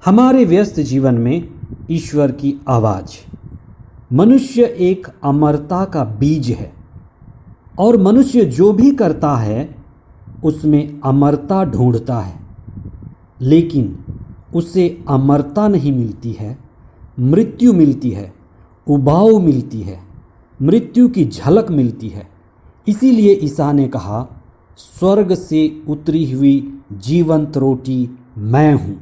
हमारे व्यस्त जीवन में ईश्वर की आवाज़। मनुष्य एक अमरता का बीज है और मनुष्य जो भी करता है उसमें अमरता ढूंढता है, लेकिन उसे अमरता नहीं मिलती है, मृत्यु मिलती है, उबाऊ मिलती है, मृत्यु की झलक मिलती है। इसीलिए ईसा ने कहा, स्वर्ग से उतरी हुई जीवंत रोटी मैं हूँ।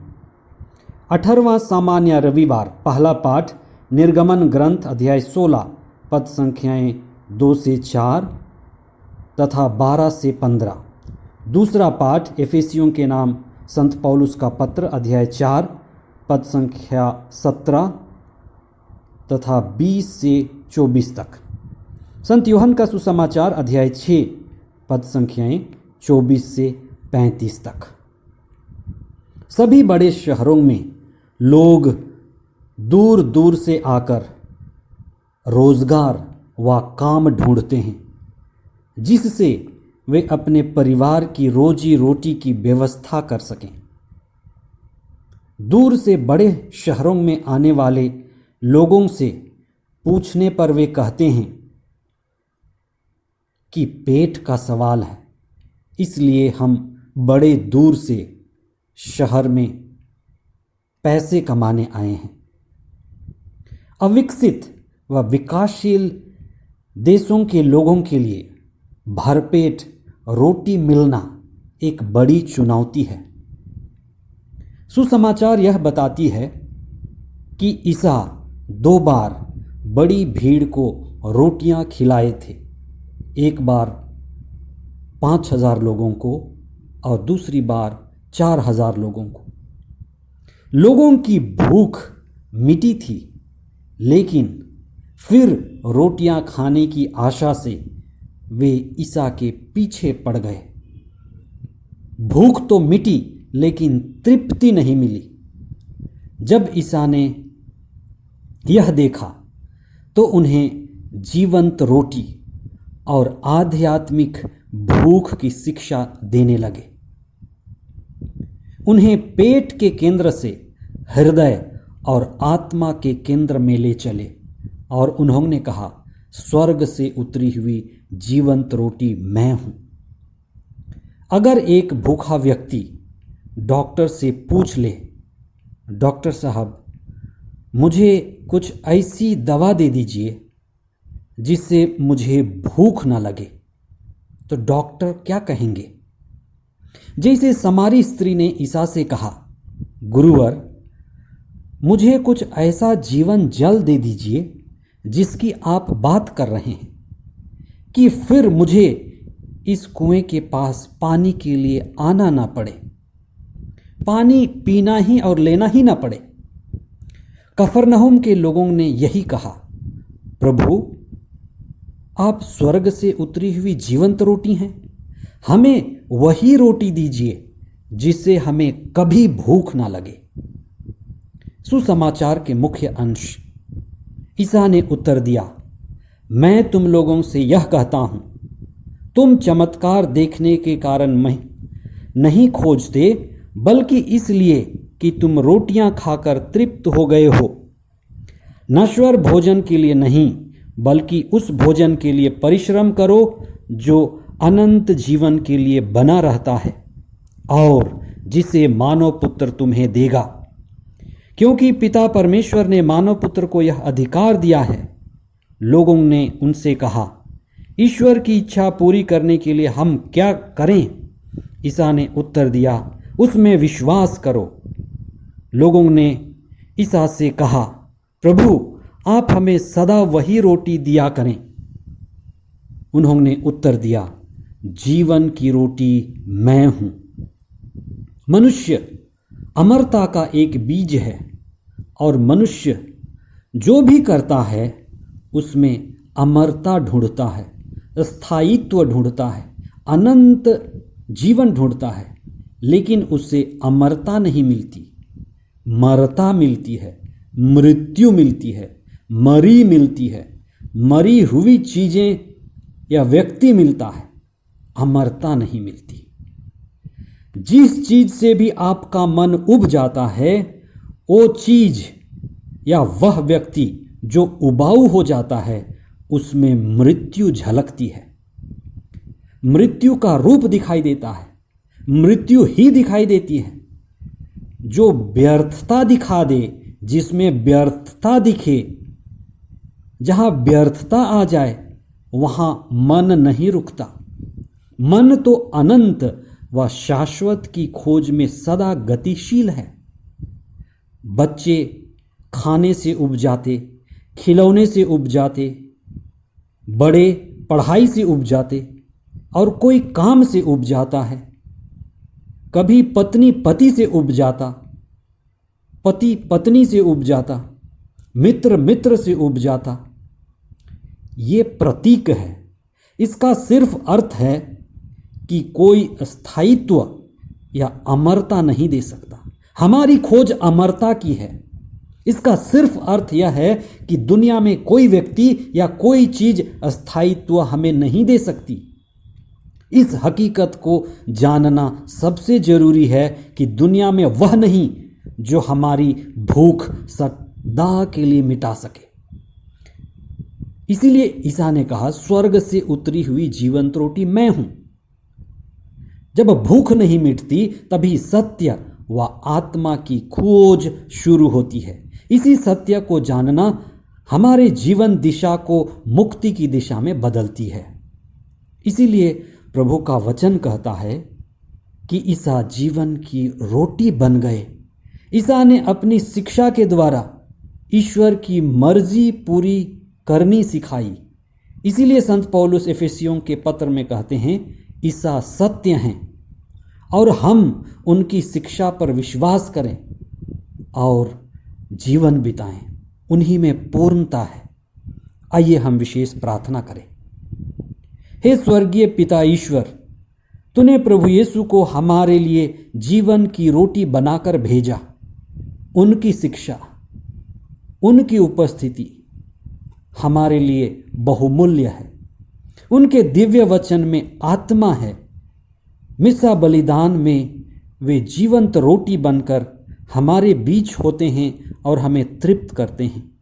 18वां सामान्य रविवार। पहला पाठ निर्गमन ग्रंथ अध्याय 16 पद संख्याएं 2 से 4 तथा 12 से 15। दूसरा पाठ एफेसियों के नाम संत पौलुस का पत्र अध्याय 4 पद संख्या 17 तथा 20 से 24 तक। संत यूहन्ना का सुसमाचार अध्याय 6 पद संख्याएं 24 से 35 तक। सभी बड़े शहरों में लोग दूर दूर से आकर रोजगार व काम ढूंढते हैं, जिससे वे अपने परिवार की रोजी रोटी की व्यवस्था कर सकें। दूर से बड़े शहरों में आने वाले लोगों से पूछने पर वे कहते हैं कि पेट का सवाल है, इसलिए हम बड़े दूर से शहर में पैसे कमाने आए हैं। अविकसित व विकासशील देशों के लोगों के लिए भरपेट रोटी मिलना एक बड़ी चुनौती है। सुसमाचार यह बताती है कि ईसा 2 बार बड़ी भीड़ को रोटियां खिलाए थे, एक बार 5000 लोगों को और दूसरी बार 4000 लोगों को। लोगों की भूख मिटी थी, लेकिन फिर रोटियां खाने की आशा से वे ईसा के पीछे पड़ गए। भूख तो मिटी, लेकिन तृप्ति नहीं मिली। जब ईसा ने यह देखा तो उन्हें जीवंत रोटी और आध्यात्मिक भूख की शिक्षा देने लगे। उन्हें पेट के केंद्र से हृदय और आत्मा के केंद्र में ले चले और उन्होंने कहा, स्वर्ग से उतरी हुई जीवंत रोटी मैं हूं। अगर एक भूखा व्यक्ति डॉक्टर से पूछ ले, डॉक्टर साहब मुझे कुछ ऐसी दवा दे दीजिए जिससे मुझे भूख ना लगे, तो डॉक्टर क्या कहेंगे? जैसे समारी स्त्री ने ईसा से कहा, गुरुवर मुझे कुछ ऐसा जीवन जल दे दीजिए जिसकी आप बात कर रहे हैं, कि फिर मुझे इस कुएं के पास पानी के लिए आना ना पड़े, पानी पीना ही और लेना ही ना पड़े। कफरनहूम के लोगों ने यही कहा, प्रभु आप स्वर्ग से उतरी हुई जीवंत रोटी हैं, हमें वही रोटी दीजिए जिससे हमें कभी भूख ना लगे। सुसमाचार के मुख्य अंश। ईसा ने उत्तर दिया, मैं तुम लोगों से यह कहता हूं, तुम चमत्कार देखने के कारण मैं नहीं खोजते, बल्कि इसलिए कि तुम रोटियां खाकर तृप्त हो गए हो। नश्वर भोजन के लिए नहीं, बल्कि उस भोजन के लिए परिश्रम करो जो अनंत जीवन के लिए बना रहता है और जिसे मानव पुत्र तुम्हें देगा। क्योंकि पिता परमेश्वर ने मानव पुत्र को यह अधिकार दिया है। लोगों ने उनसे कहा, ईश्वर की इच्छा पूरी करने के लिए हम क्या करें? ईसा ने उत्तर दिया, उसमें विश्वास करो। लोगों ने ईसा से कहा, प्रभु आप हमें सदा वही रोटी दिया करें। उन्होंने उत्तर दिया, जीवन की रोटी मैं हूं। मनुष्य अमरता का एक बीज है और मनुष्य जो भी करता है उसमें अमरता ढूंढता है, स्थायित्व ढूंढता है, अनंत जीवन ढूंढता है, लेकिन उससे अमरता नहीं मिलती, मरता मिलती है, मृत्यु मिलती है, मरी मिलती है, मरी हुई चीजें या व्यक्ति मिलता है, अमरता नहीं मिलती। जिस चीज से भी आपका मन उब जाता है वो चीज या वह व्यक्ति जो उबाऊ हो जाता है उसमें मृत्यु झलकती है, मृत्यु का रूप दिखाई देता है, मृत्यु ही दिखाई देती है। जो व्यर्थता दिखा दे, जिसमें व्यर्थता दिखे, जहां व्यर्थता आ जाए वहां मन नहीं रुकता। मन तो अनंत व शाश्वत की खोज में सदा गतिशील है। बच्चे खाने से उब जाते, खिलौने से उब जाते, बड़े पढ़ाई से उब जाते और कोई काम से उब जाता है। कभी पत्नी पति से उब जाता, पति पत्नी से उब जाता, मित्र मित्र से उब जाता। ये प्रतीक है। इसका सिर्फ अर्थ है कि कोई स्थायित्व या अमरता नहीं दे सकता। हमारी खोज अमरता की है। इसका सिर्फ अर्थ यह है कि दुनिया में कोई व्यक्ति या कोई चीज स्थायित्व हमें नहीं दे सकती। इस हकीकत को जानना सबसे जरूरी है कि दुनिया में वह नहीं जो हमारी भूख सदा के लिए मिटा सके। इसीलिए ईसा ने कहा, स्वर्ग से उतरी हुई जीवंत रोटी मैं हूं। जब भूख नहीं मिटती तभी सत्य व आत्मा की खोज शुरू होती है। इसी सत्य को जानना हमारे जीवन दिशा को मुक्ति की दिशा में बदलती है। इसीलिए प्रभु का वचन कहता है कि ईसा जीवन की रोटी बन गए। ईसा ने अपनी शिक्षा के द्वारा ईश्वर की मर्जी पूरी करनी सिखाई। इसीलिए संत पौलुस एफेसियों के पत्र में कहते हैं, ईसा सत्य हैं और हम उनकी शिक्षा पर विश्वास करें और जीवन बिताएं। उन्हीं में पूर्णता है। आइए हम विशेष प्रार्थना करें। हे स्वर्गीय पिता ईश्वर, तूने प्रभु यीशु को हमारे लिए जीवन की रोटी बनाकर भेजा। उनकी शिक्षा, उनकी उपस्थिति हमारे लिए बहुमूल्य है। उनके दिव्य वचन में आत्मा है। मिसा बलिदान में वे जीवंत रोटी बनकर हमारे बीच होते हैं और हमें तृप्त करते हैं।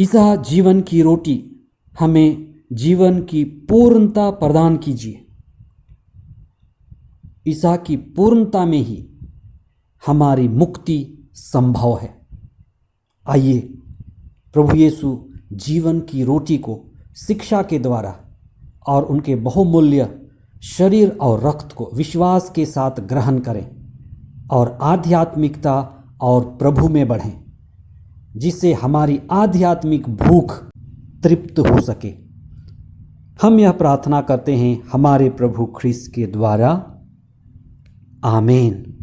ईसा जीवन की रोटी हमें जीवन की पूर्णता प्रदान कीजिए। ईसा की पूर्णता में ही हमारी मुक्ति संभव है। आइए प्रभु यीशु जीवन की रोटी को शिक्षा के द्वारा और उनके बहुमूल्य शरीर और रक्त को विश्वास के साथ ग्रहण करें और आध्यात्मिकता और प्रभु में बढ़ें, जिससे हमारी आध्यात्मिक भूख तृप्त हो सके। हम यह प्रार्थना करते हैं हमारे प्रभु ख्रिस्त के द्वारा। आमीन।